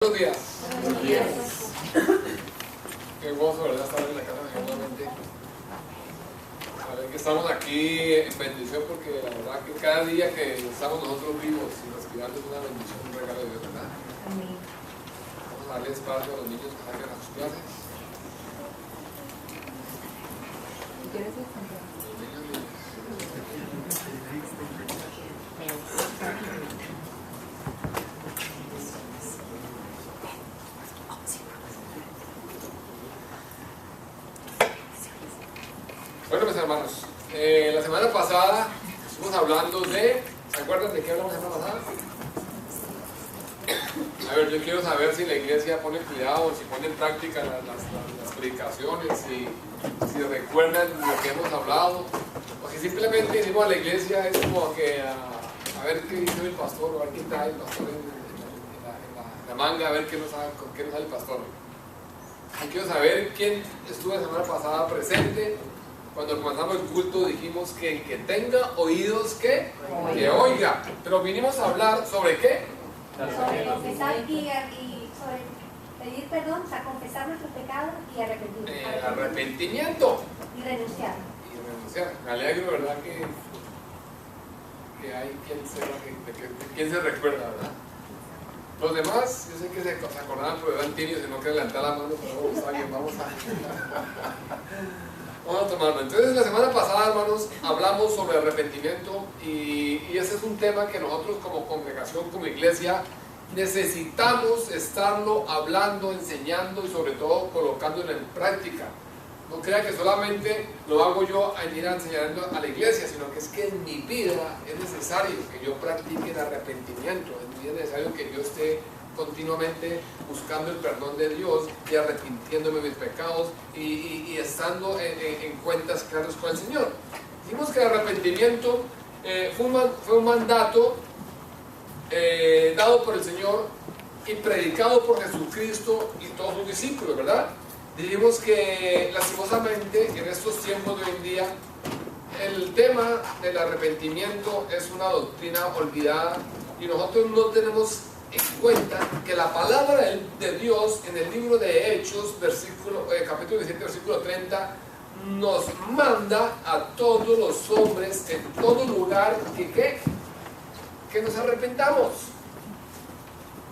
Buenos días. Buenos días. Qué gozo, ¿verdad? Estar en la casa de Dios nuevamente. Saber que estamos aquí en bendición, porque la verdad que cada día que estamos nosotros vivos y respirando es una bendición, un regalo de Dios, ¿verdad? Amén. Vamos a darle espacio a los niños que salgan a sus clases. ¿Quieres ir? Niños. Bueno, mis hermanos, la semana pasada estuvimos hablando de... ¿Se acuerdan de qué hablamos la semana pasada? A ver, yo quiero saber si la iglesia pone cuidado, si pone en práctica las predicaciones, si recuerdan lo que hemos hablado, o si simplemente venimos a la iglesia es como que a ver qué dice el pastor, o a ver qué trae el pastor en la manga, a ver con qué nos sale el pastor. Y quiero saber quién estuvo la semana pasada presente. Cuando comenzamos el culto dijimos que el que tenga oídos que oiga. Pero vinimos a hablar sobre qué. Sobre confesar y sobre pedir perdón, o sea, confesar nuestros pecados y arrepentirnos. Arrepentimiento. Y renunciar. Y renunciar. Me alegro, ¿verdad? Que hay quien se recuerda, ¿verdad? Los demás, yo sé que se acordaban, pero eran tibios y no querían levantar la mano, pero está bien, vamos a tomarlo. Entonces, la semana pasada, hermanos, hablamos sobre arrepentimiento y ese es un tema que nosotros como congregación, como iglesia, necesitamos estarlo hablando, enseñando y sobre todo colocándolo en práctica. No crea que solamente lo hago yo a ir enseñando a la iglesia, sino que es que en mi vida es necesario que yo practique el arrepentimiento, es necesario que yo esté continuamente buscando el perdón de Dios y arrepintiéndome de mis pecados y estando en cuentas claras con el Señor. Dijimos que el arrepentimiento fue un mandato dado por el Señor y predicado por Jesucristo y todos sus discípulos, ¿verdad? Dijimos que lastimosamente en estos tiempos de hoy en día el tema del arrepentimiento es una doctrina olvidada y nosotros no tenemos en cuenta que la palabra de Dios en el libro de Hechos, capítulo 17, versículo 30, nos manda a todos los hombres en todo lugar que nos arrepentamos.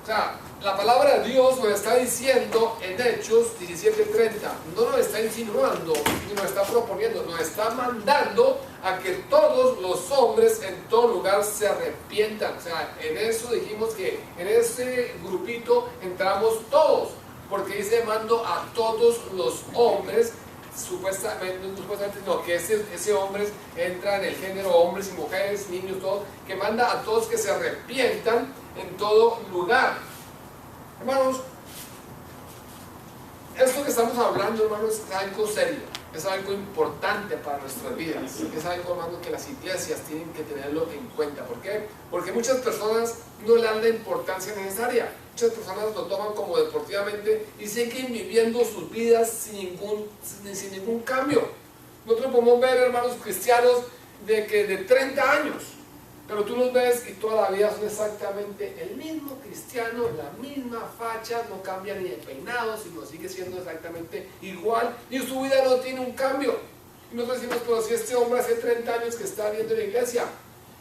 O sea, la palabra de Dios nos está diciendo en Hechos 17:30, no nos está insinuando ni nos está proponiendo, nos está mandando a que todos los hombres en todo lugar se arrepientan. O sea, en eso dijimos que en ese grupito entramos todos, porque dice mando a todos los hombres, supuestamente no, que ese hombres entra en el género hombres y mujeres, niños, todos, que manda a todos que se arrepientan en todo lugar. Hermanos, esto que estamos hablando, hermanos, es algo serio, es algo importante para nuestras vidas, es algo, hermanos, que las iglesias tienen que tenerlo en cuenta. ¿Por qué? Porque muchas personas no le dan la importancia necesaria, muchas personas lo toman como deportivamente y siguen viviendo sus vidas sin ningún cambio. Nosotros podemos ver, hermanos cristianos, de 30 años, pero tú los ves y toda la vida son exactamente el mismo cristiano, la misma facha, no cambia ni de peinado, sino sigue siendo exactamente igual y su vida no tiene un cambio. Y nosotros decimos, pero si este hombre hace 30 años que está viendo en la iglesia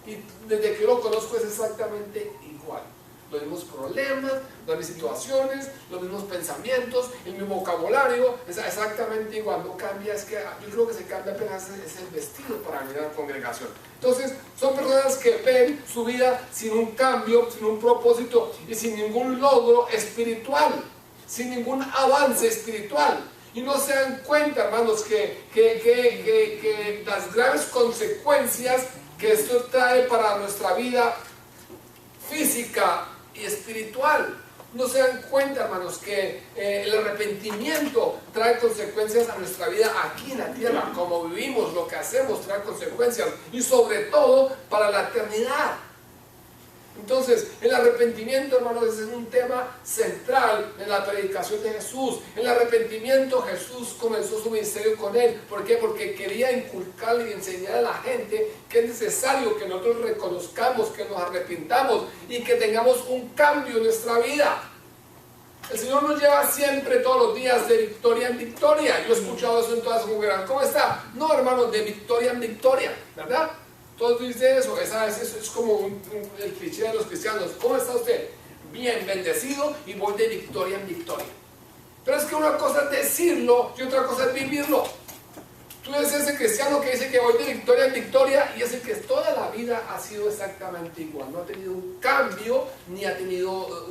y desde que lo conozco es exactamente igual. Los mismos problemas, las mismas situaciones, los mismos pensamientos, el mismo vocabulario, es exactamente igual, no cambia, es que yo creo que se cambia apenas es el vestido para venir a la congregación. Entonces, son personas que ven su vida sin un cambio, sin un propósito y sin ningún logro espiritual, sin ningún avance espiritual. Y no se dan cuenta, hermanos, que las graves consecuencias que esto trae para nuestra vida física y espiritual. No se dan cuenta, hermanos, que el arrepentimiento trae consecuencias a nuestra vida aquí en la tierra, como vivimos, lo que hacemos trae consecuencias y sobre todo para la eternidad. Entonces, el arrepentimiento, hermanos, es un tema central en la predicación de Jesús. El arrepentimiento, Jesús comenzó su ministerio con él. ¿Por qué? Porque quería inculcarle y enseñar a la gente que es necesario que nosotros reconozcamos, que nos arrepintamos y que tengamos un cambio en nuestra vida. El Señor nos lleva siempre, todos los días, de victoria en victoria. Yo he escuchado eso en todas las congregaciones. ¿Cómo está? No, hermano, de victoria en victoria, ¿verdad? Todos dicen eso. Es como el cliché de los cristianos. ¿Cómo está usted? Bien, bendecido, y voy de victoria en victoria. Pero es que una cosa es decirlo y otra cosa es vivirlo. Tú eres ese cristiano que dice que voy de victoria en victoria y es el que toda la vida ha sido exactamente igual. No ha tenido un cambio, ni ha tenido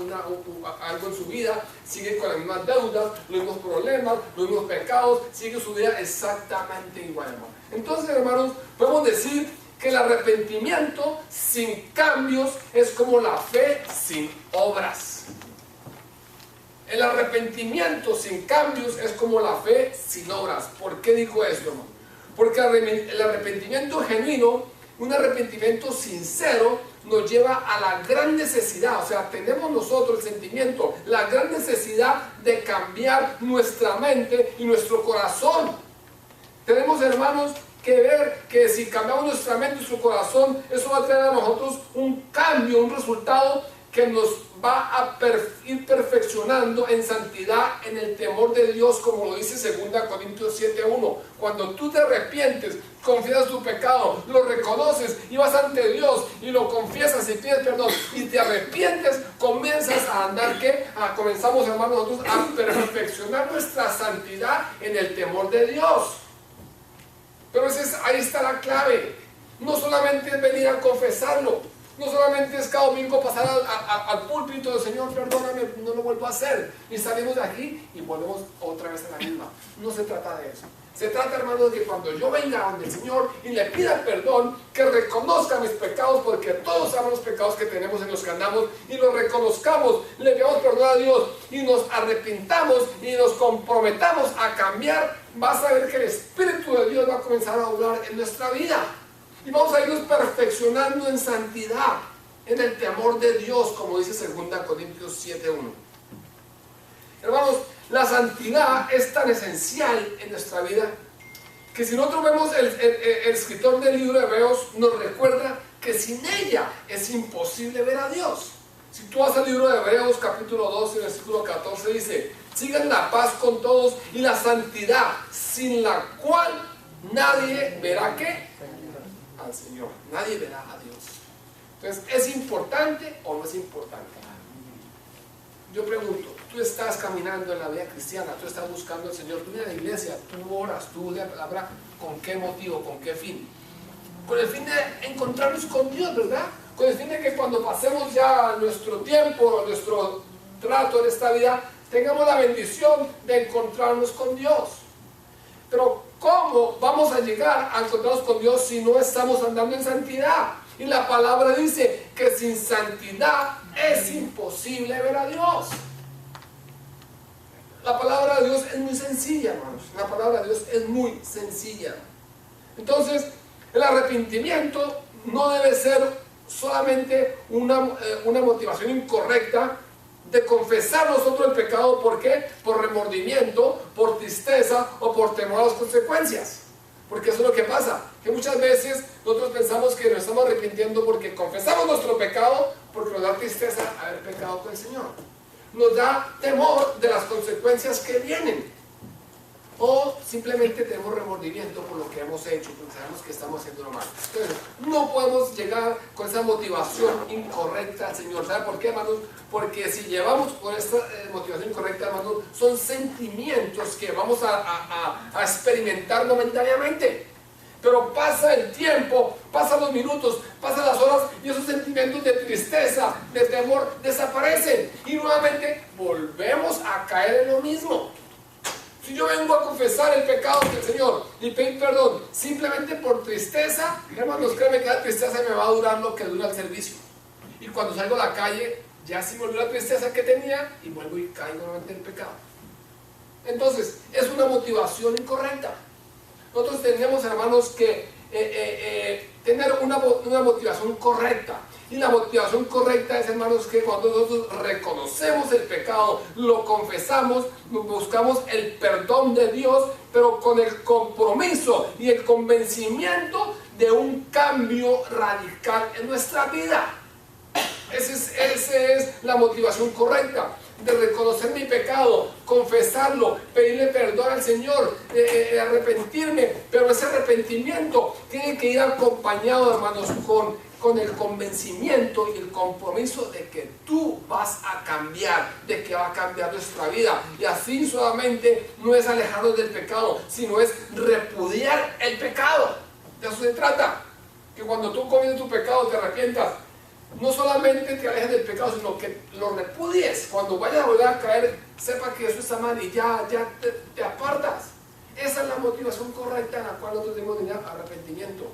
algo en su vida. Sigue con las mismas deudas, los mismos problemas, los mismos pecados. Sigue su vida exactamente igual, hermano. Entonces, hermanos, podemos decir que el arrepentimiento sin cambios es como la fe sin obras. El arrepentimiento sin cambios es como la fe sin obras. ¿Por qué dijo esto, hermano? Porque el arrepentimiento genuino, un arrepentimiento sincero, nos lleva a la gran necesidad, o sea, tenemos nosotros el sentimiento, la gran necesidad de cambiar nuestra mente y nuestro corazón. Tenemos, hermanos, que ver que si cambiamos nuestra mente y nuestro corazón, eso va a traer a nosotros un cambio, un resultado que nos va a ir perfeccionando en santidad, en el temor de Dios, como lo dice 2 Corintios 7:1. Cuando tú te arrepientes, confiesas tu pecado, lo reconoces y vas ante Dios y lo confiesas y pides perdón y te arrepientes, comienzas a andar, comenzamos, hermanos, nosotros a perfeccionar nuestra santidad en el temor de Dios. Pero ahí está la clave. No solamente es venir a confesarlo. No solamente es cada domingo pasar al púlpito del Señor, perdóname, no lo vuelvo a hacer. Y salimos de aquí y volvemos otra vez a la misma. No se trata de eso. Se trata, hermanos, de que cuando yo venga donde el Señor y le pida perdón, que reconozca mis pecados, porque todos sabemos los pecados que tenemos en los que andamos, y los reconozcamos, le pidamos perdón a Dios y nos arrepintamos y nos comprometamos a cambiar, vas a ver que el Espíritu de Dios va a comenzar a obrar en nuestra vida. Y vamos a irnos perfeccionando en santidad, en el temor de Dios, como dice 2 Corintios 7:1. Hermanos, la santidad es tan esencial en nuestra vida que si nosotros vemos el escritor del libro de Hebreos nos recuerda que sin ella es imposible ver a Dios. Si tú vas al libro de Hebreos capítulo 12, versículo 14, dice: sigan la paz con todos y la santidad, sin la cual nadie verá ¿qué? Al Señor. Nadie verá a Dios. Entonces, ¿es importante o no es importante? Yo pregunto, tú estás caminando en la vida cristiana, tú estás buscando al Señor, tú vienes a la iglesia, tú oras, tú lees la palabra, ¿con qué motivo? ¿Con qué fin? Con el fin de encontrarnos con Dios, ¿verdad? Con el fin de que cuando pasemos ya nuestro tiempo, nuestro trato en esta vida, tengamos la bendición de encontrarnos con Dios. Pero ¿cómo vamos a llegar a encontrarnos con Dios si no estamos andando en santidad? Y la palabra dice que sin santidad es imposible ver a Dios. La palabra de Dios es muy sencilla, hermanos. La palabra de Dios es muy sencilla. Entonces, el arrepentimiento no debe ser solamente una motivación incorrecta de confesar nosotros el pecado. ¿Por qué? Por remordimiento, por tristeza o por temor a las consecuencias. Porque eso es lo que pasa, que muchas veces nosotros pensamos que nos estamos arrepintiendo porque confesamos nuestro pecado, porque nos da tristeza haber pecado con el Señor. Nos da temor de las consecuencias que vienen. O simplemente tenemos remordimiento por lo que hemos hecho, porque sabemos que estamos haciendo lo malo. Entonces, no podemos llegar con esa motivación incorrecta al Señor. ¿Sabe por qué, hermanos? Porque si llevamos con esta motivación incorrecta, hermanos, son sentimientos que vamos a experimentar momentáneamente. Pero pasa el tiempo, pasan los minutos, pasan las horas y esos sentimientos de tristeza, de temor, desaparecen. Y nuevamente volvemos a caer en lo mismo. Si yo vengo a confesar el pecado del Señor y pedir perdón simplemente por tristeza, hermanos, créanme que la tristeza me va a durar lo que dura el servicio. Y cuando salgo a la calle, ya se me olvidó la tristeza que tenía y vuelvo y caigo nuevamente en el pecado. Entonces, es una motivación incorrecta. Nosotros tenemos, hermanos, que tener una motivación correcta. Y la motivación correcta es, hermanos, que cuando nosotros reconocemos el pecado, lo confesamos, buscamos el perdón de Dios, pero con el compromiso y el convencimiento de un cambio radical en nuestra vida. Esa es la motivación correcta. de reconocer mi pecado, confesarlo, pedirle perdón al Señor, arrepentirme, pero ese arrepentimiento tiene que ir acompañado, hermanos, con el convencimiento y el compromiso de que tú vas a cambiar, de que va a cambiar nuestra vida. Y así solamente no es alejarnos del pecado, sino es repudiar el pecado. De eso se trata, que cuando tú comienzas tu pecado te arrepientas, no solamente te alejes del pecado, sino que lo repudies. Cuando vayas a volver a caer, sepa que eso está mal y ya te apartas. Esa es la motivación correcta en la cual nosotros debemos tener arrepentimiento.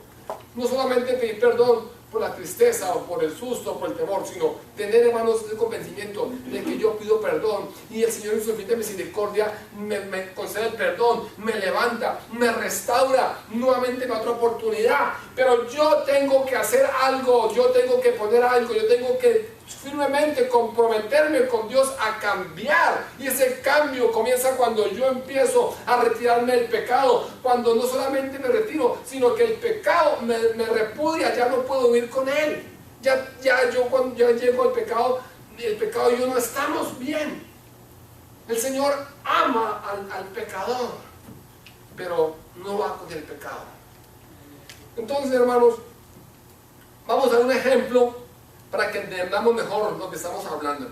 No solamente pedir perdón por la tristeza o por el susto o por el temor, sino tener, hermanos, el convencimiento de que yo pido perdón y el Señor en su infinita misericordia me concede el perdón, me levanta, me restaura, nuevamente me da otra oportunidad. Pero yo tengo que hacer algo, yo tengo que poner algo, yo tengo que firmemente comprometerme con Dios a cambiar, y ese cambio comienza cuando yo empiezo a retirarme del pecado, cuando no solamente me retiro, sino que el pecado me repudia, ya no puedo vivir con él, cuando ya llego al pecado, el pecado y yo no estamos bien. El Señor ama al pecador, pero no va con el pecado. Entonces, hermanos, vamos a dar un ejemplo para que entendamos mejor lo que estamos hablando.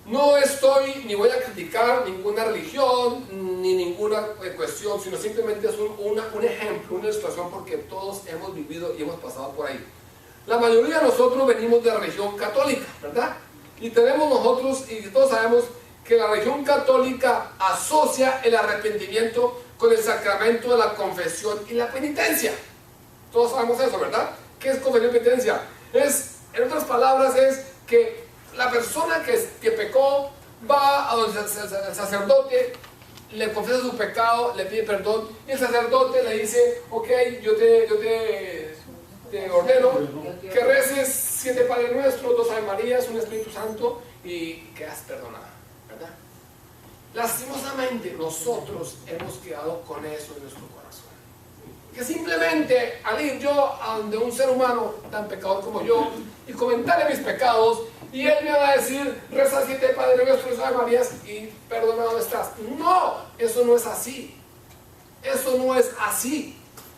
No estoy ni voy a criticar ninguna religión ni ninguna cuestión, sino simplemente es un ejemplo, una ilustración, porque todos hemos vivido y hemos pasado por ahí. La mayoría de nosotros venimos de la religión católica, ¿verdad? Y tenemos nosotros, y todos sabemos que la religión católica asocia el arrepentimiento con el sacramento de la confesión y la penitencia. Todos sabemos eso, ¿verdad? ¿Qué es confesión y penitencia? En otras palabras, es que la persona que pecó va a donde el sacerdote, le confiesa su pecado, le pide perdón, y el sacerdote le dice: ok, yo te ordeno que reces 7 Padres Nuestros, 2 Ave Marías, un Espíritu Santo, y quedas perdonado, ¿verdad? Lastimosamente nosotros hemos quedado con eso en nuestro corazón, que simplemente al ir yo a donde un ser humano tan pecador como yo y comentarle mis pecados, y él me va a decir: reza 7 Padres Nuestros, Ave Marías y perdonado estás. No, eso no es así. Eso no es así.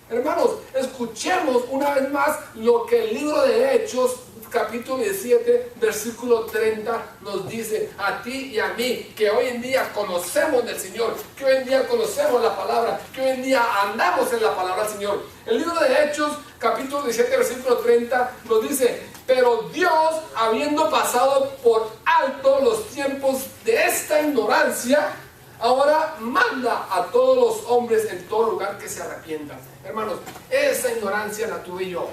Hermanos, escuchemos una vez más lo que el libro de Hechos, capítulo 17, versículo 30 nos dice a ti y a mí, que hoy en día conocemos del Señor, que hoy en día conocemos la palabra, que hoy en día andamos en la palabra del Señor. El libro de Hechos, capítulo 17, versículo 30 nos dice: pero Dios, habiendo pasado por alto los tiempos de esta ignorancia, ahora manda a todos los hombres en todo lugar que se arrepientan. Hermanos, esa ignorancia la tuve yo,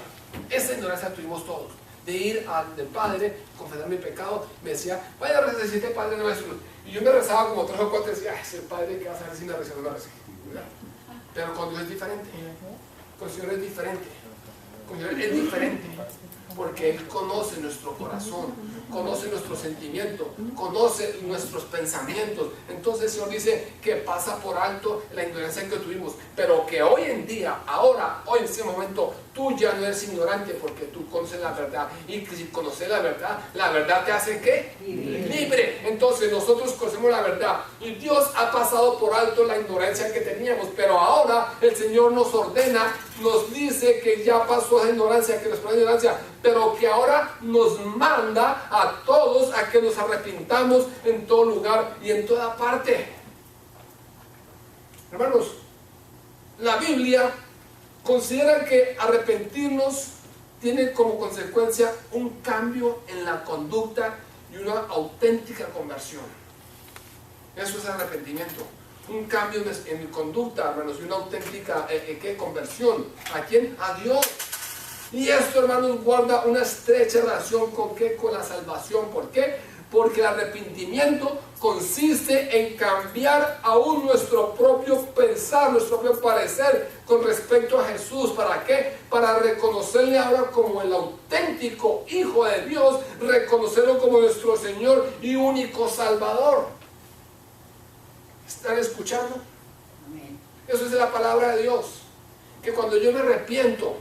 esa ignorancia la tuvimos todos, de ir al Padre, confesar mi pecado. Me decía: vaya a rezar 7 Padres Nuestros, y yo me rezaba como 3 o 4 y decía: ay, ese Padre, ¿qué vas a hacer si me reza o no me reza? Pero con Dios es diferente, con el Señor es diferente, con Dios es diferente, porque Él conoce nuestro corazón, conoce nuestro sentimiento, conoce nuestros pensamientos. Entonces el Señor dice que pasa por alto la ignorancia que tuvimos, pero que hoy en día, ahora, hoy en este momento, tú ya no eres ignorante, porque tú conoces la verdad, y que si conoces la verdad te hace ¿qué? Libre. Entonces nosotros conocemos la verdad, y Dios ha pasado por alto la ignorancia que teníamos, pero ahora el Señor nos ordena, nos dice que ya pasó esa ignorancia, que nos pone ignorancia, pero que ahora nos manda a todos a que nos arrepintamos en todo lugar y en toda parte. Hermanos, la Biblia considera que arrepentirnos tiene como consecuencia un cambio en la conducta y una auténtica conversión. Eso es arrepentimiento, un cambio en mi conducta, hermanos, y una auténtica conversión. ¿A quién? A Dios. Y esto, hermanos, guarda una estrecha relación con ¿qué? Con la salvación. ¿Por qué? Porque el arrepentimiento consiste en cambiar aún nuestro propio pensar, nuestro propio parecer con respecto a Jesús. ¿Para qué? Para reconocerle ahora como el auténtico Hijo de Dios, reconocerlo como nuestro Señor y único Salvador. ¿Están escuchando? Amén. Eso es la palabra de Dios, que cuando yo me arrepiento,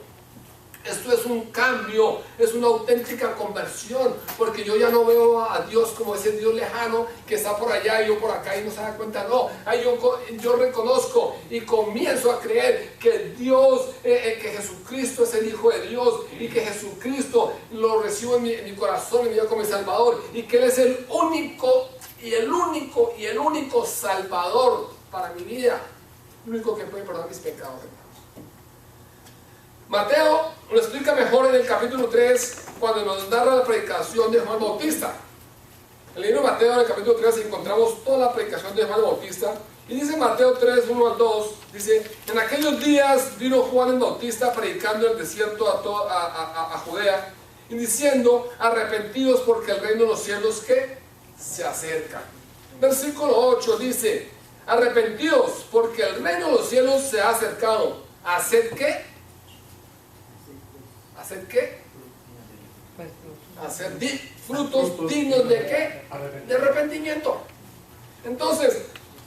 Esto es un cambio, es una auténtica conversión, porque yo ya no veo a Dios como ese Dios lejano que está por allá y yo por acá y no se da cuenta. No, ahí yo reconozco y comienzo a creer que Dios, que Jesucristo es el Hijo de Dios y que Jesucristo lo recibo en mi corazón, en mi vida como mi Salvador, y que Él es el único Salvador para mi vida, el único que puede perdonar mis pecados, hermanos. Mateo lo explica mejor en el capítulo 3 cuando nos narra la predicación de Juan Bautista. En el libro de Mateo, en el capítulo 3, encontramos toda la predicación de Juan Bautista. Y dice Mateo 3, 1 al 2, dice: en aquellos días vino Juan el Bautista predicando en el desierto a Judea y diciendo: arrepentidos porque el reino de los cielos que se acerca. Versículo 8 dice: arrepentidos porque el reino de los cielos se ha acercado. ¿Hacer qué? ¿Hacer qué? Hacer frutos dignos de qué? De arrepentimiento. Entonces,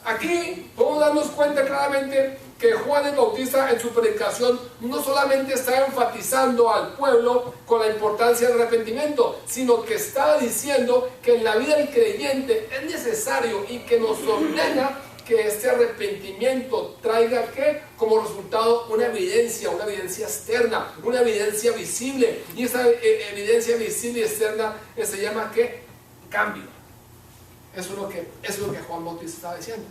aquí podemos darnos cuenta claramente que Juan el Bautista en su predicación no solamente está enfatizando al pueblo con la importancia del arrepentimiento, sino que está diciendo que en la vida del creyente es necesario y que nos ordena que este arrepentimiento traiga ¿qué? Como resultado una evidencia externa, una evidencia visible, y esa evidencia visible y externa se llama ¿qué? Cambio. Eso es lo que Juan Bautista estaba diciendo.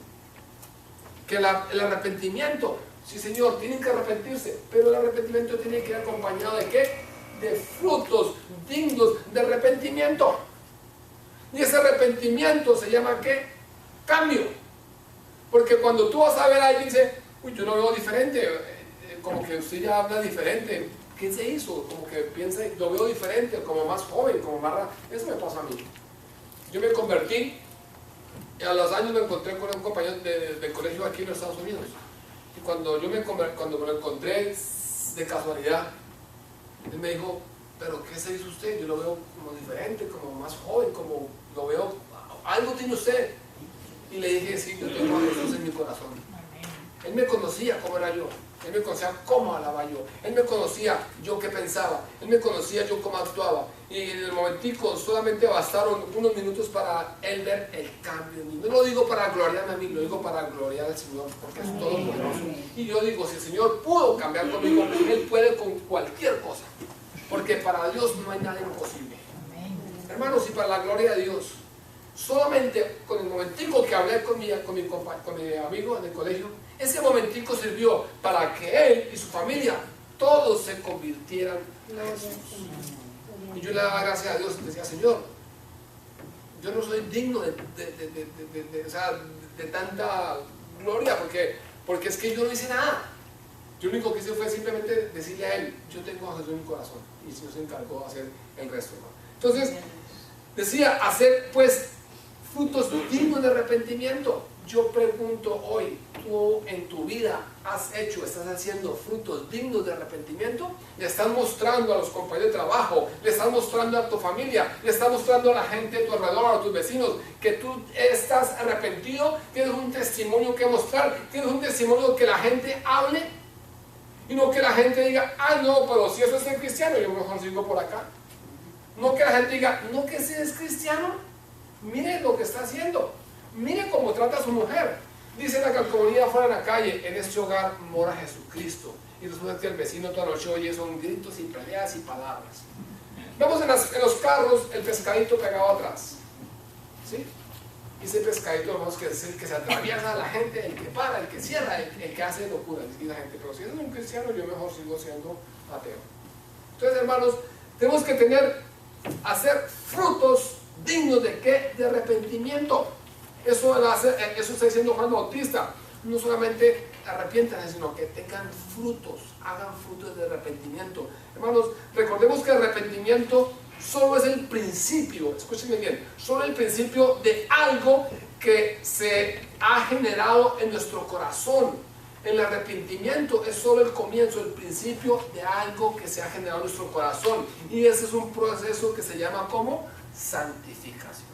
Que el arrepentimiento, sí Señor, tienen que arrepentirse, pero el arrepentimiento tiene que ir acompañado de ¿qué? De frutos dignos de arrepentimiento. Y ese arrepentimiento se llama ¿qué? Cambio. Porque cuando tú vas a ver a alguien y dices: uy, yo lo veo diferente, como que usted ya habla diferente, ¿qué se hizo? Como que piensa, lo veo diferente, como más joven, como más raro. Eso me pasa a mí. Yo me convertí, y a los años me encontré con un compañero de colegio aquí en los Estados Unidos. Y cuando me lo encontré de casualidad, él me dijo: ¿pero qué se hizo usted? Yo lo veo como diferente, como más joven, como lo veo, algo tiene usted. Y le dije: sí, yo tengo a Jesús en mi corazón. Él me conocía cómo era yo, él me conocía cómo hablaba yo, él me conocía yo qué pensaba, él me conocía yo cómo actuaba. Y en el momentico solamente bastaron unos minutos para él ver el cambio en mí. No lo digo para gloriarme a mí, lo digo para gloriar al Señor, porque es todo poderoso. Y yo digo, si el Señor pudo cambiar conmigo, Él puede con cualquier cosa, porque para Dios no hay nada imposible. Hermanos, y para la gloria de Dios, solamente con el momentico que hablé con mi amigo en el colegio, ese momentico sirvió para que él y su familia todos se convirtieran en Jesús. Y yo le daba gracias a Dios y decía: Señor, yo no soy digno de tanta gloria, porque es que yo no hice nada. Yo lo único que hice fue simplemente decirle a él: yo tengo a Jesús en mi corazón, y el Señor se encargó de hacer el resto, ¿no? Entonces decía: hacer pues frutos dignos de arrepentimiento. Yo pregunto hoy, ¿tú en tu vida estás haciendo frutos dignos de arrepentimiento? Le estás mostrando a los compañeros de trabajo, le estás mostrando a tu familia, le estás mostrando a la gente de tu alrededor, a tus vecinos, que tú estás arrepentido. Tienes un testimonio que mostrar, tienes un testimonio que la gente hable, y no que la gente diga: ah, no, pero si eso es ser cristiano, yo mejor sigo por acá. No que la gente diga: no, que si es cristiano, mire lo que está haciendo, mire cómo trata a su mujer. Dice la calcomanía afuera en la calle: en este hogar mora Jesucristo. Y resulta que el vecino toda la noche oye son gritos y peleas y palabras. Vemos en los carros el pescadito pegado atrás, ¿sí? Y ese pescadito, vemos que es el que se atraviesa a la gente, el que para, el que cierra, el que hace locuras. Y la gente: pero si es un cristiano, yo mejor sigo siendo ateo. Entonces, hermanos, tenemos que hacer frutos dignos de ¿qué? De arrepentimiento. Eso está diciendo Juan Bautista. No solamente arrepiéntanse, sino que tengan frutos, hagan frutos de arrepentimiento. Hermanos, recordemos que el arrepentimiento solo es el principio, escúchenme bien, solo el principio de algo que se ha generado en nuestro corazón. El arrepentimiento es solo el comienzo, el principio de algo que se ha generado en nuestro corazón. Y ese es un proceso que se llama como santificación.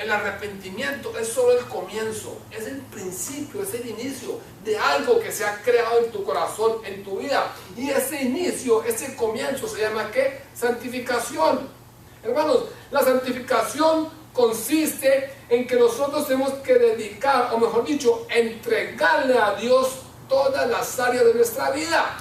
el arrepentimiento es solo el comienzo, es el principio, es el inicio de algo que se ha creado en tu corazón, en tu vida. Y ese inicio, ese comienzo se llama ¿qué? Santificación. Hermanos, la santificación consiste en que nosotros tenemos que dedicar, o mejor dicho, entregarle a Dios todas las áreas de nuestra vida.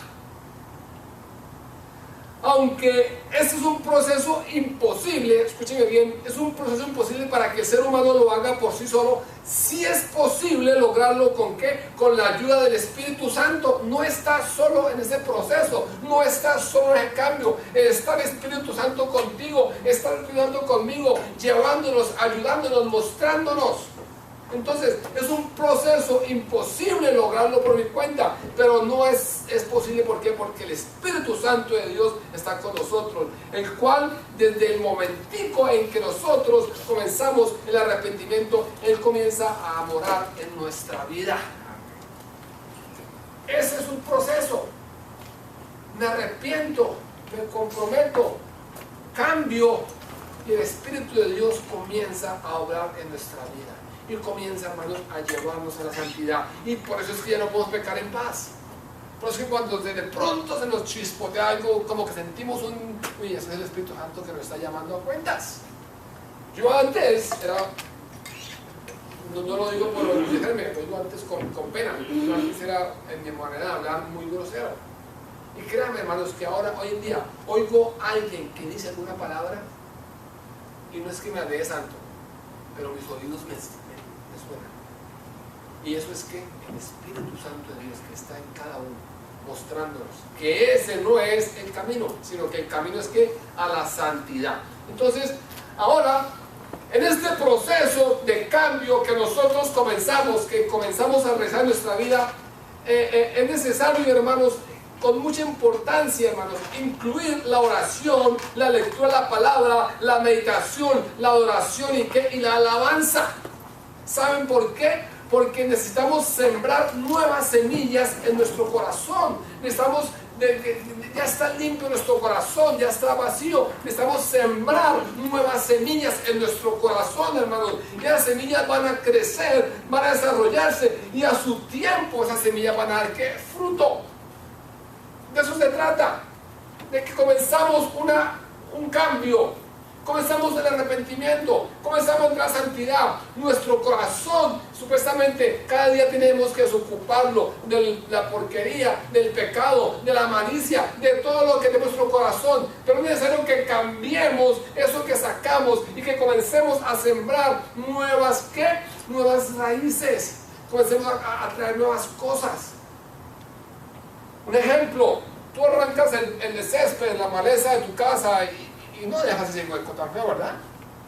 Aunque este es un proceso imposible, escúcheme bien, es un proceso imposible para que el ser humano lo haga por sí solo. Sí es posible lograrlo, ¿con qué? Con la ayuda del Espíritu Santo. No está solo en ese proceso, no está solo en el cambio. Está el Espíritu Santo contigo, está el Espíritu Santo conmigo, llevándonos, ayudándonos, mostrándonos. Entonces, es un proceso imposible lograrlo por mi cuenta, pero no es posible. ¿Por qué? Porque el Espíritu Santo de Dios está con nosotros, el cual desde el momentico en que nosotros comenzamos el arrepentimiento, Él comienza a morar en nuestra vida. Ese es un proceso. Me arrepiento, me comprometo, cambio, y el Espíritu de Dios comienza a obrar en nuestra vida. Y comienza, hermanos, a llevarnos a la santidad. Y por eso es que ya no podemos pecar en paz. Por eso es que cuando de pronto se nos chispotea algo, como que sentimos uy, ese es el Espíritu Santo que nos está llamando a cuentas. Yo antes era, no lo digo por orgullecerme, lo digo antes con pena. Yo antes era, en mi manera de hablar, muy grosero. Y créanme, hermanos, que ahora, hoy en día, oigo a alguien que dice alguna palabra, y no es que me dé santo, pero mis oídos me suenan. Y eso es que el Espíritu Santo de Dios que está en cada uno, mostrándonos que ese no es el camino, sino que el camino es que a la santidad. Entonces, ahora, en este proceso de cambio que nosotros comenzamos a realizar en nuestra vida, es necesario, hermanos, con mucha importancia, hermanos, incluir la oración, la lectura de la palabra, la meditación, la adoración y la alabanza. ¿Saben por qué? Porque necesitamos sembrar nuevas semillas en nuestro corazón. Necesitamos, ya está limpio nuestro corazón, ya está vacío. Necesitamos sembrar nuevas semillas en nuestro corazón, hermanos. Y las semillas van a crecer, van a desarrollarse, y a su tiempo esas semillas van a dar ¿qué? Fruto. De eso se trata, de que comenzamos un cambio. Comenzamos el arrepentimiento, comenzamos la santidad. Nuestro corazón, supuestamente, cada día tenemos que desocuparlo de la porquería, del pecado, de la malicia, de todo lo que es de nuestro corazón. Pero es necesario que cambiemos eso que sacamos y que comencemos a sembrar nuevas raíces. Comencemos a traer nuevas cosas. Un ejemplo, tú arrancas el césped, la maleza de tu casa y no dejas ese hueco tan feo, ¿verdad?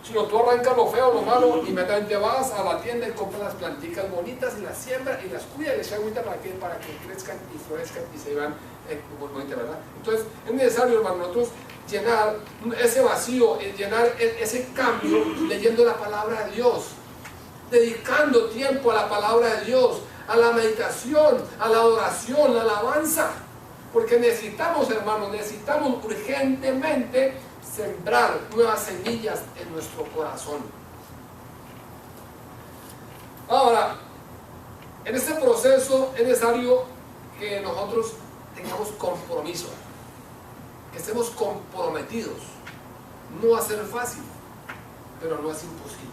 Sino tú arrancas lo feo, lo malo, inmediatamente vas a la tienda y compras las plantitas bonitas y las siembras y las cuidas y les echas agüita para que crezcan y florezcan y se vean muy bonitas, ¿verdad? Entonces es necesario, hermano, nosotros llenar ese vacío, llenar ese cambio leyendo la palabra de Dios, dedicando tiempo a la palabra de Dios, a la meditación, a la adoración, la alabanza. Porque necesitamos, hermanos, necesitamos urgentemente sembrar nuevas semillas en nuestro corazón. Ahora, en este proceso es necesario que nosotros tengamos compromiso, que estemos comprometidos. No va a ser fácil, pero no es imposible.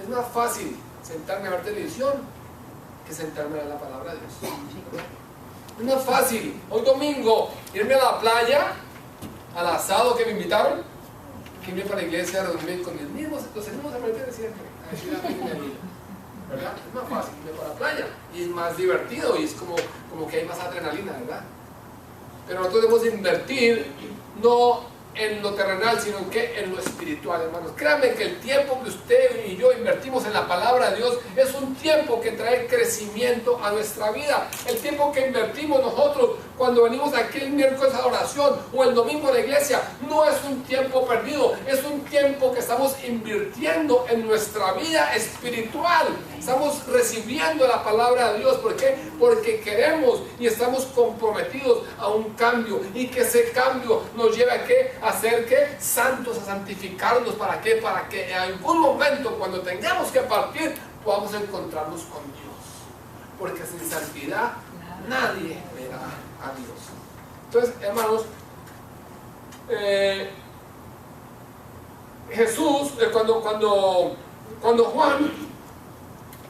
Es más fácil sentarme a ver televisión que sentarme a ver la palabra de Dios. Es más fácil hoy domingo irme a la playa, al asado que me invitaron, que irme para la iglesia a reunirme con los mismos hermanos de siempre, a decir a mí, ¿verdad? Es más fácil irme para la playa y es más divertido y es como que hay más adrenalina, ¿verdad? Pero nosotros debemos invertir no en lo terrenal, sino en lo espiritual, hermanos. Créanme que el tiempo que usted y yo invertimos en la palabra de Dios es un tiempo que trae crecimiento a nuestra vida. El tiempo que invertimos nosotros cuando venimos aquí el miércoles a la oración o el domingo a la iglesia, no es un tiempo perdido, es un tiempo que estamos invirtiendo en nuestra vida espiritual. Estamos recibiendo la palabra de Dios. ¿Por qué? Porque queremos y estamos comprometidos a un cambio, y que ese cambio nos lleve a ¿qué? A ser ¿qué? Santos, a santificarnos. ¿Para qué? Para que en algún momento, cuando tengamos que partir, podamos encontrarnos con Dios. Porque sin santidad nadie verá a Dios. Entonces, hermanos, Jesús, cuando Juan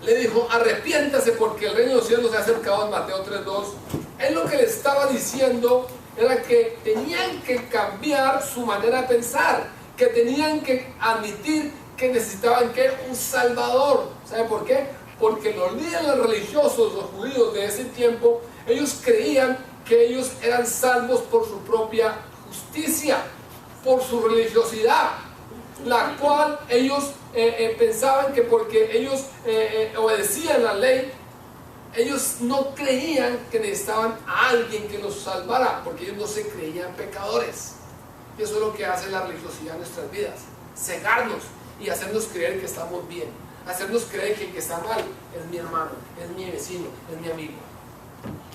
le dijo, arrepiéntase porque el reino de los cielos se ha acercado, en Mateo 3:2, él lo que le estaba diciendo era que tenían que cambiar su manera de pensar, que tenían que admitir que necesitaban ¿qué? Un Salvador. ¿Saben por qué? Porque los líderes religiosos, los judíos de ese tiempo, ellos creían que ellos eran salvos por su propia justicia, por su religiosidad, la cual ellos pensaban que porque ellos obedecían la ley, ellos no creían que necesitaban a alguien que los salvara, porque ellos no se creían pecadores. Y eso es lo que hace la religiosidad en nuestras vidas: cegarnos y hacernos creer que estamos bien, hacernos creer que el que está mal es mi hermano, es mi vecino, es mi amigo.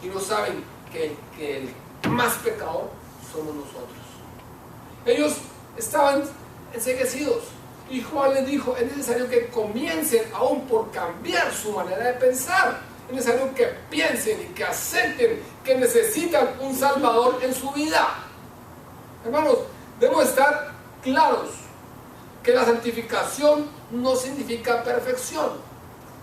Y no saben que el más pecador somos nosotros. Ellos estaban enceguecidos, y Juan les dijo, es necesario que comiencen aún por cambiar su manera de pensar. Es necesario que piensen y que acepten que necesitan un Salvador en su vida. Hermanos, debemos estar claros que la santificación no significa perfección.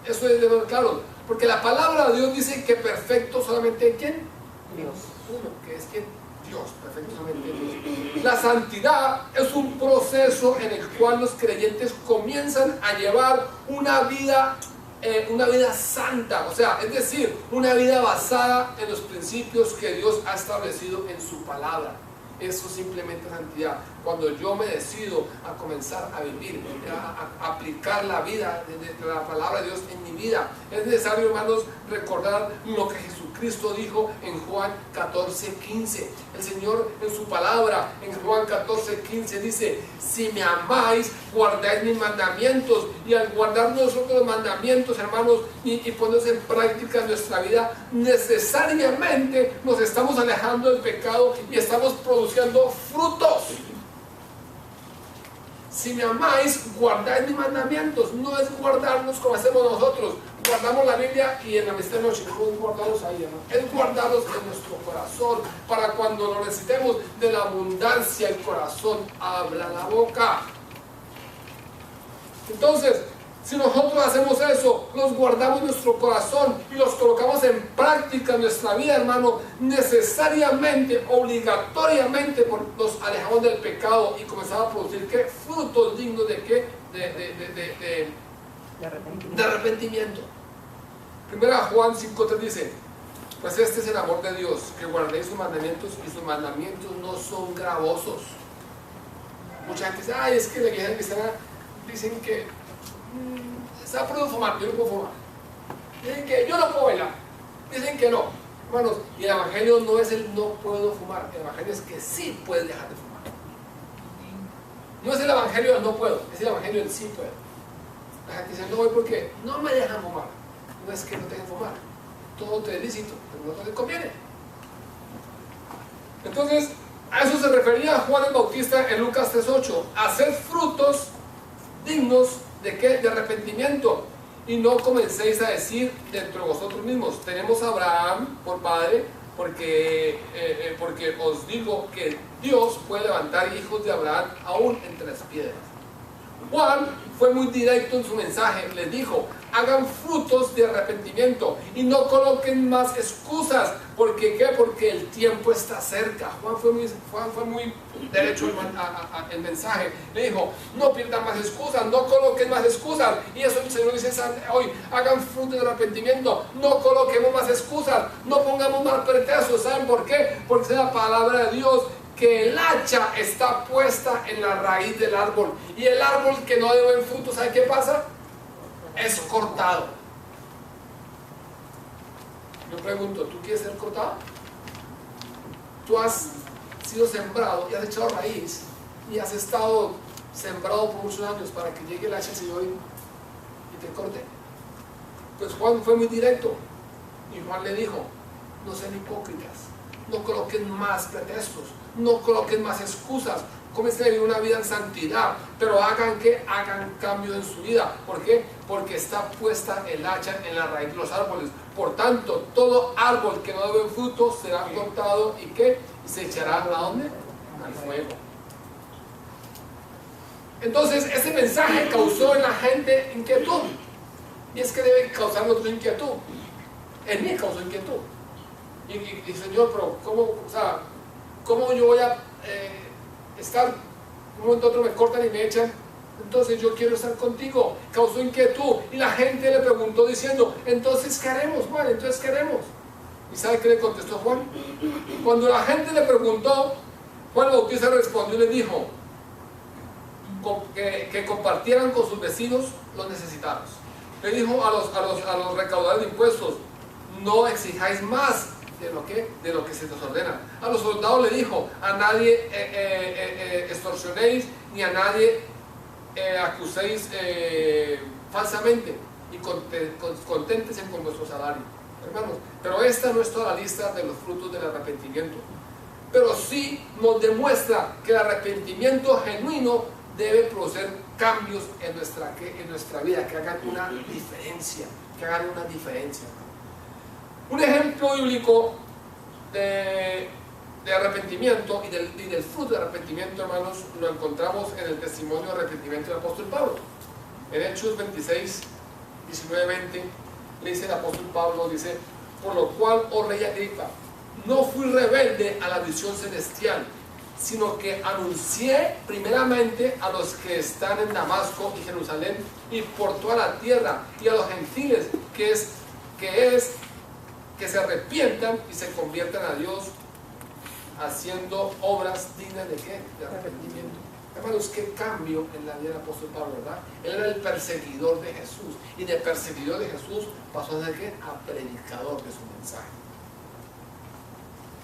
Eso es de claro, porque la palabra de Dios dice que perfecto solamente ¿quién? Dios. Uno, que es ¿quién? Dios, perfecto solamente Dios. La santidad es un proceso en el cual los creyentes comienzan a llevar una vida santa, o sea, es decir, una vida basada en los principios que Dios ha establecido en su palabra. Eso simplemente es santidad. Cuando yo me decido a comenzar a vivir, a aplicar la vida de la palabra de Dios en mi vida, es necesario, hermanos, recordar lo que Jesucristo dijo en Juan 14:15. El Señor en su palabra, en Juan 14:15 dice, si me amáis, guardáis mis mandamientos. Y al guardar nosotros los mandamientos, hermanos, y ponerlos en práctica en nuestra vida, necesariamente nos estamos alejando del pecado y estamos produciendo frutos. Si me amáis, guardáis mis mandamientos. No es guardarlos como hacemos nosotros. Guardamos la Biblia y en la mesa de noche, no es guardarlos ahí, ¿no? Es guardarlos en nuestro corazón, para cuando lo necesitemos. De la abundancia el corazón habla la boca. Entonces, si nosotros hacemos eso, los guardamos en nuestro corazón y los colocamos en práctica en nuestra vida, hermano, necesariamente, obligatoriamente, nos alejamos del pecado y comenzamos a producir ¿qué? Frutos dignos de ¿qué? De arrepentimiento. Primera Juan 5:3 dice, pues este es el amor de Dios, que guardéis sus mandamientos, y sus mandamientos no son gravosos. Mucha gente dice, ay, es que la iglesia cristiana dicen que está prohibido fumar, yo no puedo fumar. Dicen que yo no puedo bailar, dicen que no. Hermanos, y el evangelio no es el no puedo fumar, el evangelio es que sí puedes dejar de fumar. No es el evangelio del no puedo, es el evangelio del sí puedo. La gente dice, no voy porque no me dejan fumar. No es que no te dejen fumar, todo te es lícito, pero no te conviene. Entonces, a eso se refería Juan el Bautista en Lucas 3:8, hacer frutos dignos ¿de qué? De arrepentimiento. Y no comencéis a decir dentro de vosotros mismos, tenemos a Abraham por padre, porque os digo que Dios puede levantar hijos de Abraham aún entre las piedras. Juan fue muy directo en su mensaje, les dijo, hagan frutos de arrepentimiento y no coloquen más excusas. ¿Porque qué? Porque el tiempo está cerca. Juan fue muy derecho el mensaje. Le dijo, no pierdan más excusas, no coloquen más excusas. Y eso el Señor dice hoy, hagan frutos de arrepentimiento, no coloquemos más excusas, no pongamos más pretextos. ¿Saben por qué? Porque es la palabra de Dios, que el hacha está puesta en la raíz del árbol, y el árbol que no da buen fruto, ¿sabe qué pasa? Es cortado. Yo pregunto, ¿tú quieres ser cortado? tú has sido sembrado y has echado raíz y has estado sembrado por muchos años para que llegue el hacha del Señor y te corte. Pues Juan fue muy directo y Juan le dijo: no sean hipócritas, no coloquen más pretextos, no coloquen más excusas, comiencen a vivir una vida en santidad, pero hagan cambio en su vida. ¿Por qué? Porque está puesta el hacha en la raíz de los árboles. Por tanto, todo árbol que no dé fruto será cortado y ¿qué? Y se echará ¿a dónde? Al fuego. Entonces, ese mensaje causó en la gente inquietud. Y es que debe causar nosotros inquietud. En mí causó inquietud. Y Señor, pero ¿cómo yo voy a estar? Un momento otro me cortan y me echan. Entonces yo quiero estar contigo. Causó inquietud. Y la gente le preguntó diciendo: entonces ¿qué haremos, Juan? Entonces ¿qué haremos? ¿Y sabe qué le contestó Juan? Cuando la gente le preguntó, Juan el Bautista respondió y le dijo que compartieran con sus vecinos los necesitados. Le dijo a los recaudadores de impuestos: no exijáis más de lo que se les ordena. A los soldados le dijo: a nadie extorsionéis ni a nadie acuséis falsamente, y conténtense con vuestro salario. Hermanos, pero esta no es toda la lista de los frutos del arrepentimiento, pero sí nos demuestra que el arrepentimiento genuino debe producir cambios en nuestra vida, que hagan una diferencia, Un ejemplo bíblico de arrepentimiento y del fruto de arrepentimiento, hermanos, lo encontramos en el testimonio de arrepentimiento del apóstol Pablo. En Hechos 26, 19, 20, le dice el apóstol Pablo, dice: por lo cual, oh rey Agripa, no fui rebelde a la visión celestial, sino que anuncié primeramente a los que están en Damasco y Jerusalén y por toda la tierra, y a los gentiles que se arrepientan y se conviertan a Dios, haciendo obras dignas de ¿qué? De arrepentimiento. Hermanos, qué cambio en la vida del apóstol Pablo, ¿verdad? Él era el perseguidor de Jesús, y de perseguidor de Jesús pasó a ser ¿qué? A predicador de su mensaje.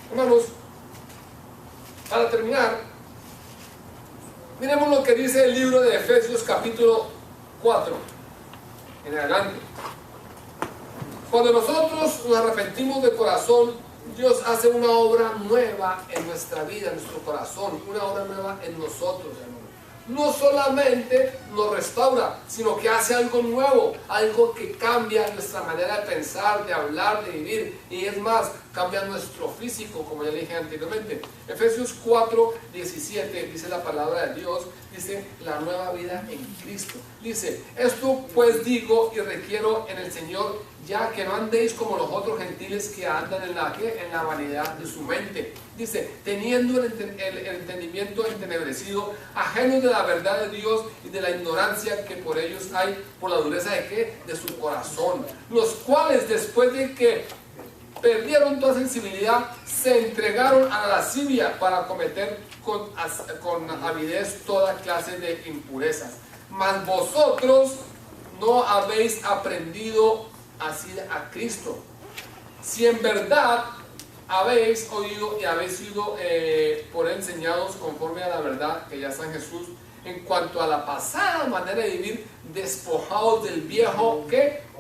Hermanos, para terminar, miremos lo que dice el libro de Efesios capítulo 4 en adelante. Cuando nosotros nos arrepentimos de corazón, Dios hace una obra nueva en nuestra vida, en nuestro corazón, una obra nueva en nosotros, hermanos. No solamente nos restaura, sino que hace algo nuevo, algo que cambia nuestra manera de pensar, de hablar, de vivir, y es más, cambia nuestro físico, como ya le dije anteriormente. Efesios 4, 17 dice la palabra de Dios, dice: la nueva vida en Cristo. Dice: esto pues digo y requiero en el Señor, ya que no andéis como los otros gentiles que andan en la vanidad de su mente. Dice: teniendo el entendimiento entenebrecido, ajenos de la verdad de Dios y de la ignorancia que por ellos hay, por la dureza de ¿qué? De su corazón, los cuales después de que perdieron toda sensibilidad, se entregaron a la lascivia para cometer con avidez toda clase de impurezas. Mas vosotros no habéis aprendido así a Cristo, si en verdad habéis oído y habéis sido por él enseñados conforme a la verdad que ya está en Jesús, en cuanto a la pasada manera de vivir, despojados del viejo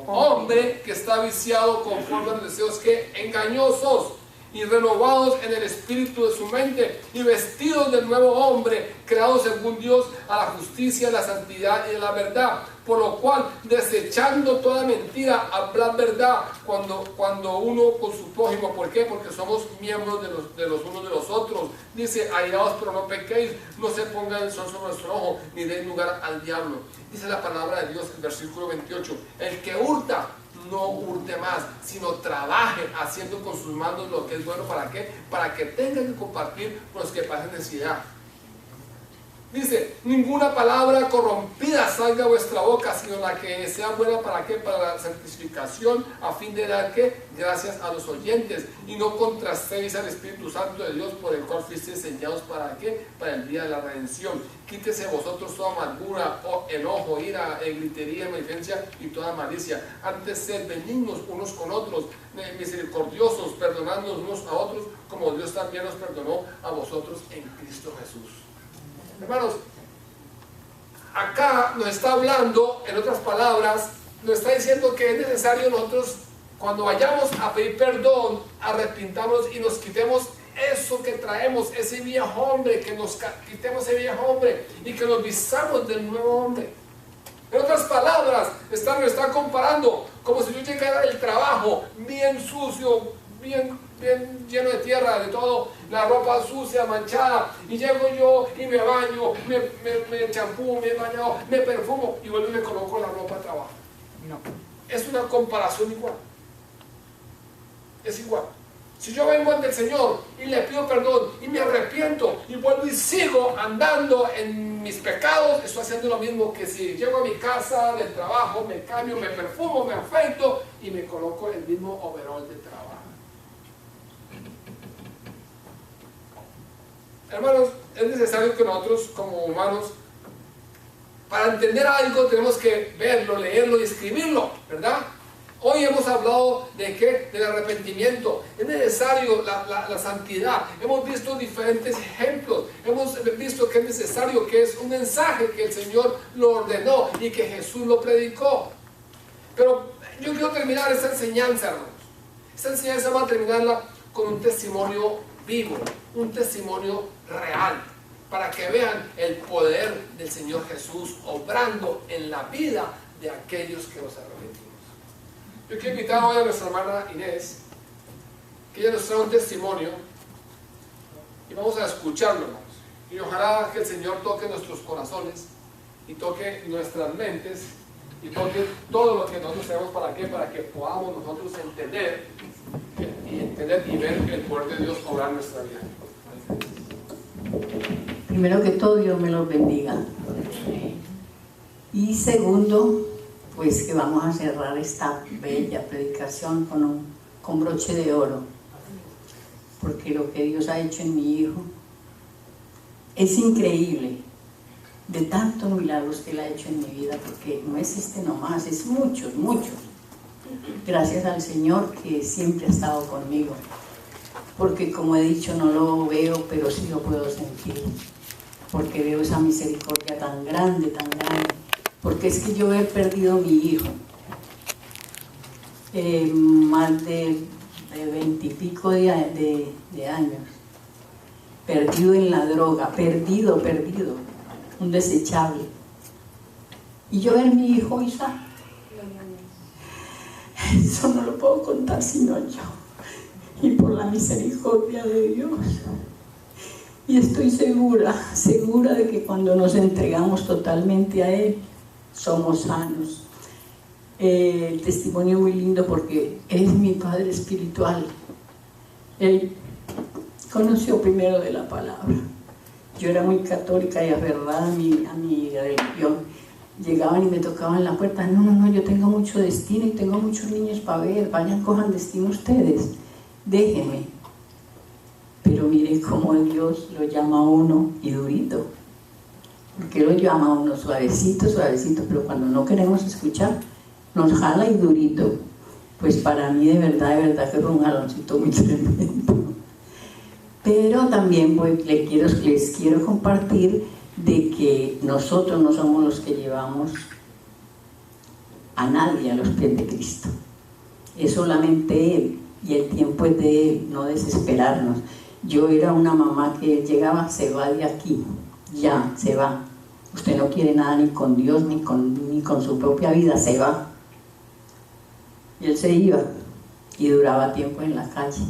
hombre que está viciado conforme a los deseos engañosos, y renovados en el espíritu de su mente, y vestidos del nuevo hombre, creado según Dios a la justicia, la santidad y la verdad. Por lo cual, desechando toda mentira, hablad verdad cuando uno con su prójimo. ¿Por qué? Porque somos miembros de los unos de los otros. Dice: airaos pero no pequéis, no se ponga el sol sobre nuestro ojo, ni deis lugar al diablo. Dice la palabra de Dios, el versículo 28, el que hurta, no hurte más, sino trabaje haciendo con sus manos lo que es bueno. ¿Para qué? Para que tengan que compartir con los que pasen necesidad. Dice, ninguna palabra corrompida salga de vuestra boca, sino la que sea buena para qué, para la santificación, a fin de dar que gracias a los oyentes, y no contrastéis al Espíritu Santo de Dios, por el cual fuisteis sellados para qué, para el día de la redención. Quítese vosotros toda amargura, enojo, ira, gritería, maledicencia y toda malicia. Antes sed benignos unos con otros, misericordiosos, perdonándonos unos a otros, como Dios también nos perdonó a vosotros en Cristo Jesús. Hermanos, acá nos está hablando, en otras palabras, nos está diciendo que es necesario nosotros, cuando vayamos a pedir perdón, arrepintamos y nos quitemos eso que traemos, ese viejo hombre, que nos quitemos ese viejo hombre y que nos vistamos del nuevo hombre. En otras palabras, nos está comparando como si yo llegara del trabajo bien sucio, bien lleno de tierra, de todo, la ropa sucia, manchada, y llego yo y me baño, me champú, me baño, me perfumo y vuelvo y me coloco la ropa de trabajo. No. Es una comparación igual. Es igual. Si yo vengo ante el Señor y le pido perdón y me arrepiento y vuelvo y sigo andando en mis pecados, estoy haciendo lo mismo que si llego a mi casa del trabajo, me cambio, me perfumo, me afeito y me coloco el mismo overol de trabajo. Hermanos, es necesario que nosotros como humanos, para entender algo tenemos que verlo, leerlo y escribirlo, ¿verdad? Hoy hemos hablado de qué, del arrepentimiento. Es necesario la santidad. Hemos visto diferentes ejemplos. Hemos visto que es necesario, que es un mensaje que el Señor lo ordenó y que Jesús lo predicó. Pero yo quiero terminar esta enseñanza, hermanos. Esta enseñanza va a terminarla con un testimonio vivo, un testimonio real, para que vean el poder del Señor Jesús obrando en la vida de aquellos que nos arrepentimos. Yo quiero invitar hoy a nuestra hermana Inés, que ella nos trae un testimonio y vamos a escucharlo, hermanos. Y ojalá que el Señor toque nuestros corazones y toque nuestras mentes y toque todo lo que nosotros tenemos. ¿Para qué? Para que podamos nosotros entender y ver el poder de Dios obrar en nuestra vida. Primero que todo, Dios me los bendiga. Y segundo, pues que vamos a cerrar esta bella predicación con broche de oro, porque lo que Dios ha hecho en mi hijo es increíble, de tantos milagros que Él ha hecho en mi vida, porque no es este nomás, es muchos. Gracias al Señor que siempre ha estado conmigo, porque como he dicho, no lo veo, pero sí lo puedo sentir, porque veo esa misericordia tan grande, porque es que yo he perdido a mi hijo, más de 20 y pico de años, perdido en la droga, perdido, un desechable, y yo ver a mi hijo hoy está. Eso no lo puedo contar sino yo, y por la misericordia de Dios. Y estoy segura de que cuando nos entregamos totalmente a Él, somos sanos. El testimonio muy lindo porque es mi padre espiritual. Él conoció primero de la palabra. Yo era muy católica y aferrada a mi religión. Llegaban y me tocaban la puerta. No, yo tengo mucho destino y tengo muchos niños para ver. Vayan, cojan destino ustedes. Déjenme. Pero mire cómo Dios lo llama a uno y durito. Porque lo llama a uno suavecito, pero cuando no queremos escuchar, nos jala y durito. Pues para mí de verdad que fue un jaloncito muy tremendo. Pero también pues, les quiero compartir de que nosotros no somos los que llevamos a nadie a los pies de Cristo. Es solamente Él, y el tiempo es de Él, no desesperarnos. Yo era una mamá que llegaba, se va de aquí, ya, se va. Usted no quiere nada ni con Dios, ni con su propia vida, se va. Y él se iba, y duraba tiempo en la calle.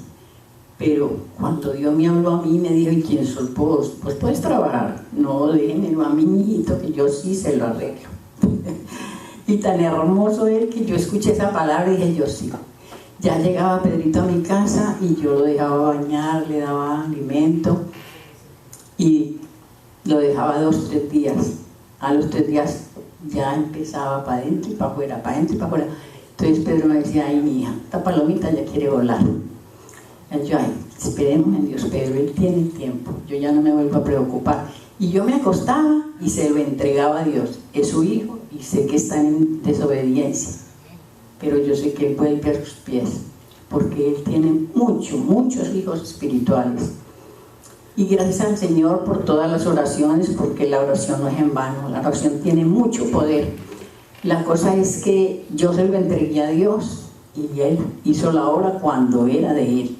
Pero cuando Dios me habló a mí, me dijo, ¿y quién soy? Pues puedes trabajar. No, déjenmelo a mi niñito, que yo sí se lo arreglo. Y tan hermoso él que yo escuché esa palabra y dije, yo sí. Ya llegaba Pedrito a mi casa y yo lo dejaba bañar, le daba alimento. Y lo dejaba 2, 3 días. A los 3 días ya empezaba para adentro y para afuera, para adentro y para afuera. Entonces Pedro me decía, ay, mi hija, esta palomita ya quiere volar. Y yo, ay, esperemos en Dios, Pedro, Él tiene tiempo, yo ya no me vuelvo a preocupar. Y yo me acostaba y se lo entregaba a Dios. Es su hijo y sé que está en desobediencia, pero yo sé que Él vuelve a sus pies, porque Él tiene muchos hijos espirituales. Y gracias al Señor por todas las oraciones, porque la oración no es en vano, la oración tiene mucho poder. La cosa es que yo se lo entregué a Dios y Él hizo la obra cuando era de Él.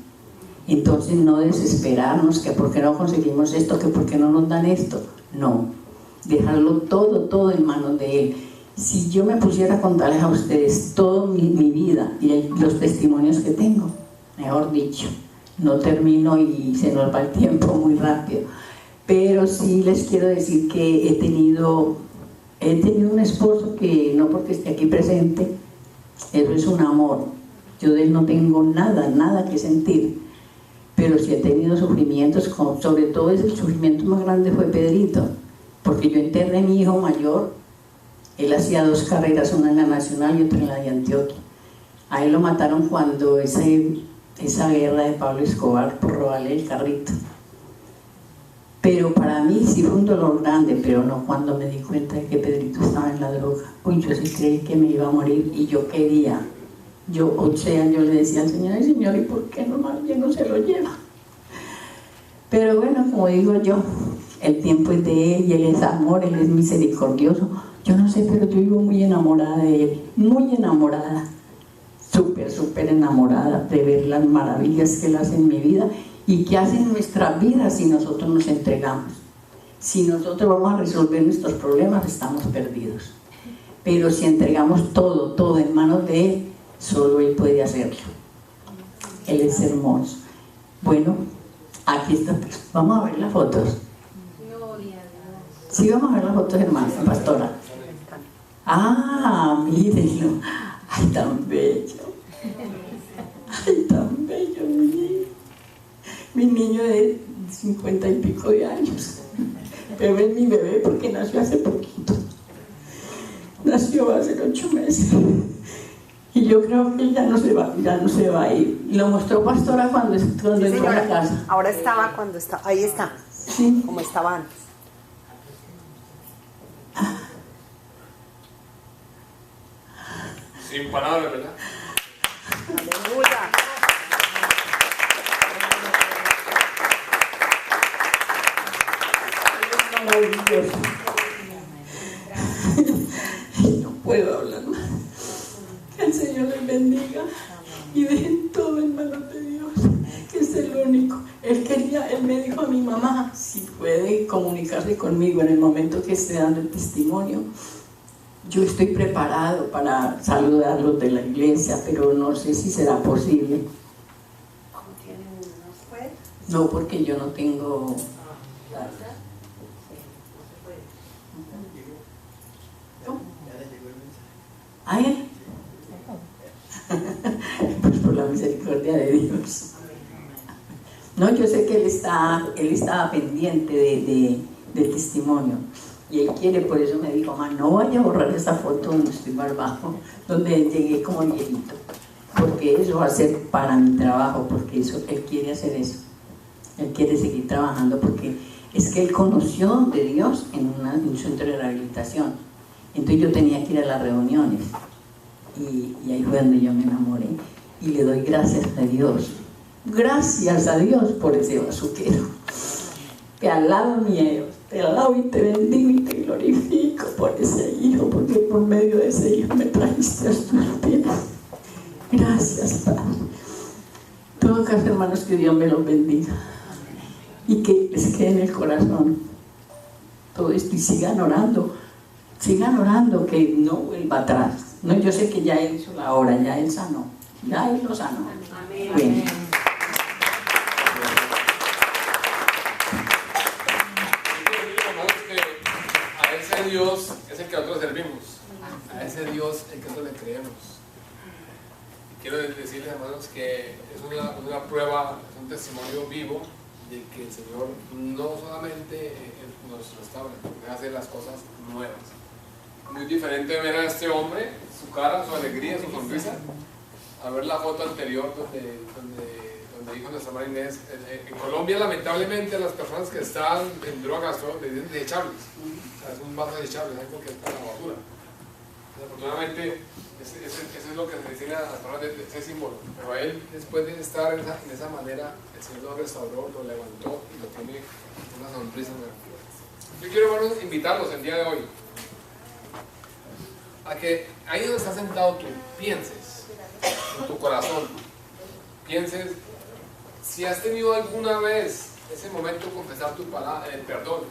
Entonces no desesperarnos, que por qué no conseguimos esto, que por qué no nos dan esto. No, dejarlo todo en manos de Él. Si yo me pusiera a contarles a ustedes toda mi vida y los testimonios que tengo, mejor dicho, no termino y se nos va el tiempo muy rápido. Pero sí les quiero decir que he tenido un esposo que, no porque esté aquí presente, eso es un amor. Yo de él no tengo nada que sentir, pero sí he tenido sufrimientos, sobre todo el sufrimiento más grande fue Pedrito, porque yo enterré a mi hijo mayor. Él hacía 2 carreras, una en la Nacional y otra en la de Antioquia. A él lo mataron cuando esa guerra de Pablo Escobar por robarle el carrito. Pero para mí sí fue un dolor grande, pero no cuando me di cuenta de que Pedrito estaba en la droga. Uy, yo sí creí que me iba a morir y yo quería. Yo le decía al Señor, ay Señor, ¿y por qué no más bien no se lo lleva? Pero bueno, como digo yo, el tiempo es de Él y Él es amor, Él es misericordioso. Yo no sé, pero yo vivo muy enamorada de Él, muy enamorada, súper enamorada de ver las maravillas que Él hace en mi vida y que hace en nuestras vidas si nosotros nos entregamos. Si nosotros vamos a resolver nuestros problemas, estamos perdidos. Pero si entregamos todo en manos de Él, solo Él puede hacerlo. Él es hermoso. Bueno, aquí está. Vamos a ver las fotos. Sí, vamos a ver las fotos, hermana, pastora. Ah, mírenlo. Ay, tan bello. Ay, tan bello, mi niño. Mi niño de 50 y pico de años. Pero es mi bebé porque nació hace poquito. Nació hace 8 meses. Y yo creo que él ya no se va a ir. Lo mostró pastora cuando entró a la casa. Ahora estaba cuando está, ahí está. Sí. Como estaba antes. Sin palabras, ¿verdad? Aleluya. Maravilloso. No puedo hablar más. Que el Señor les bendiga y dejen todo en manos de Dios, que es el único. Él me dijo a mi mamá si puede comunicarse conmigo en el momento que esté dando el testimonio. Yo estoy preparado para saludarlos de la iglesia, pero no sé si será posible. No, porque yo no tengo... ¿A él? Pues por la misericordia de Dios. No, yo sé que él estaba pendiente del testimonio. Y él quiere, por eso me dijo, mamá, no vaya a borrar esa foto donde estoy más bajo, donde llegué como viejito, porque eso va a ser para mi trabajo, porque él quiere hacer eso. Él quiere seguir trabajando, porque es que él conoció de Dios en un centro de rehabilitación. Entonces yo tenía que ir a las reuniones. Y ahí fue donde yo me enamoré. Y le doy gracias a Dios. Gracias a Dios por ese bazuquero. Te alabo, mi Dios. Te alabo y te bendigo y te glorifico por ese hijo, porque por medio de ese hijo me trajiste a tus pies. Gracias, Padre. Tengo que hacer, hermanos, que Dios me los bendiga y que les quede en el corazón todo esto y sigan orando, que no vuelva atrás. No, yo sé que ya él hizo la obra, ya él sanó, ya él lo sanó. Amén. Bueno. Dios es el que nosotros servimos, a ese Dios el que nosotros le creemos. Quiero decirles, hermanos, que es una prueba, es un testimonio vivo de que el Señor no solamente nos restaura, sino hace las cosas nuevas. Muy diferente ver a este hombre, su cara, su alegría, su sonrisa, a ver la foto anterior donde dijo nuestra hermana Inés. En Colombia, lamentablemente, las personas que están en drogas son desechables. O sea, es un vaso desechable, algo que está en la basura. Desafortunadamente, eso es lo que se dice a las personas de ese símbolo. Pero a él, después de estar en esa manera, el Señor lo restauró, lo levantó y lo tiene una sonrisa maravillosa. Yo quiero, hermanos, invitarlos el día de hoy a que ahí donde estás sentado tú pienses en tu corazón, pienses si has tenido alguna vez ese momento de confesar tu palabra, el perdón,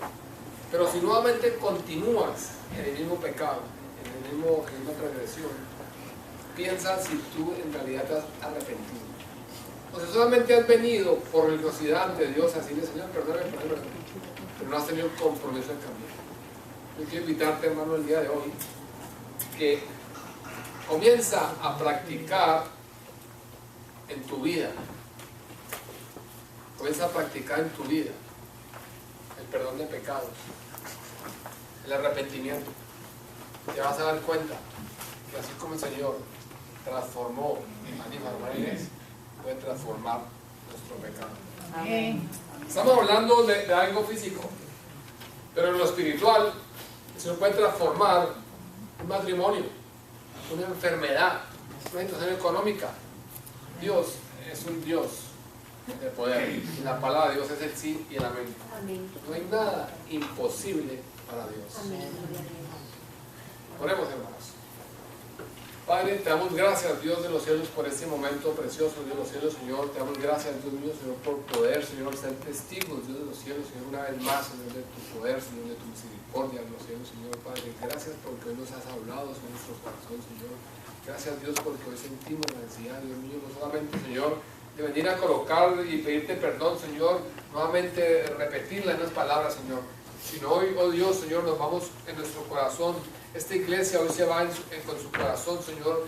pero si nuevamente continúas en el mismo pecado, en la misma transgresión, piensa si tú en realidad te has arrepentido. O sea, solamente has venido por religiosidad ante Dios a decirle, Señor, perdóname, pero no has tenido compromiso de cambiar. Yo quiero invitarte, hermano, el día de hoy, que comienza a practicar en tu vida, comienza a practicar en tu vida el perdón de pecados, el arrepentimiento. Te vas a dar cuenta que así como el Señor transformó a mi hermana Inés, puede transformar nuestro pecado. Amén. Estamos hablando de algo físico, pero en lo espiritual el Señor puede transformar un matrimonio, una enfermedad, una situación económica. Dios es un Dios de poder. Y la palabra de Dios es el sí y el amén. Amén. No hay nada imposible para Dios. Amén. Oremos, hermanos. Padre, te damos gracias, Dios de los cielos, por este momento precioso, Dios de los cielos, Señor. Te damos gracias, Dios mío, Señor, por poder, Señor, ser testigos, Dios de los cielos, Señor, una vez más, Señor, de tu poder, Señor, de tu misericordia, de los cielos, Señor, Padre. Gracias porque hoy nos has hablado, Señor, nuestro corazón, Señor. Gracias, Dios, porque hoy sentimos la necesidad, Dios mío, no solamente, Señor, de venir a colocar y pedirte perdón, Señor, nuevamente repetirla en las palabras, Señor, sino hoy, oh Dios, Señor, nos vamos en nuestro corazón. Esta iglesia hoy se va con su corazón, Señor,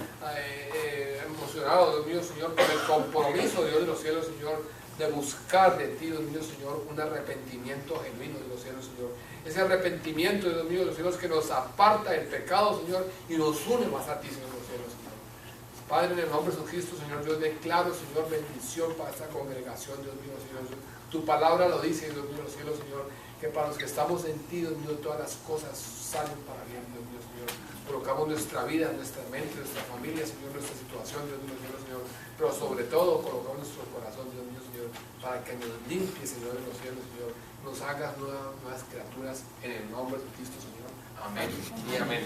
emocionado, Dios mío, Señor, por el compromiso, Dios de los cielos, Señor, de buscar de ti, Dios mío, Señor, un arrepentimiento genuino de los cielos, Señor. Ese arrepentimiento, Dios mío, de los cielos que nos aparta del pecado, Señor, y nos une más a ti, Señor, de los cielos, Señor. Padre, en el nombre de Jesucristo, Señor, yo declaro, Señor, bendición para esta congregación, Dios mío, Señor. Tu palabra lo dice, Dios mío, los cielos, Señor, que para los que estamos en ti, Dios mío, todas las cosas salen para bien, Dios mío, Señor. Colocamos nuestra vida, nuestra mente, nuestra familia, Señor, nuestra situación, Dios mío, Señor, pero sobre todo colocamos nuestro corazón, Dios mío, Señor, para que nos limpie, Señor, en los cielos, Señor, nos hagas nuevas criaturas en el nombre de Cristo, Señor. Amén y amén.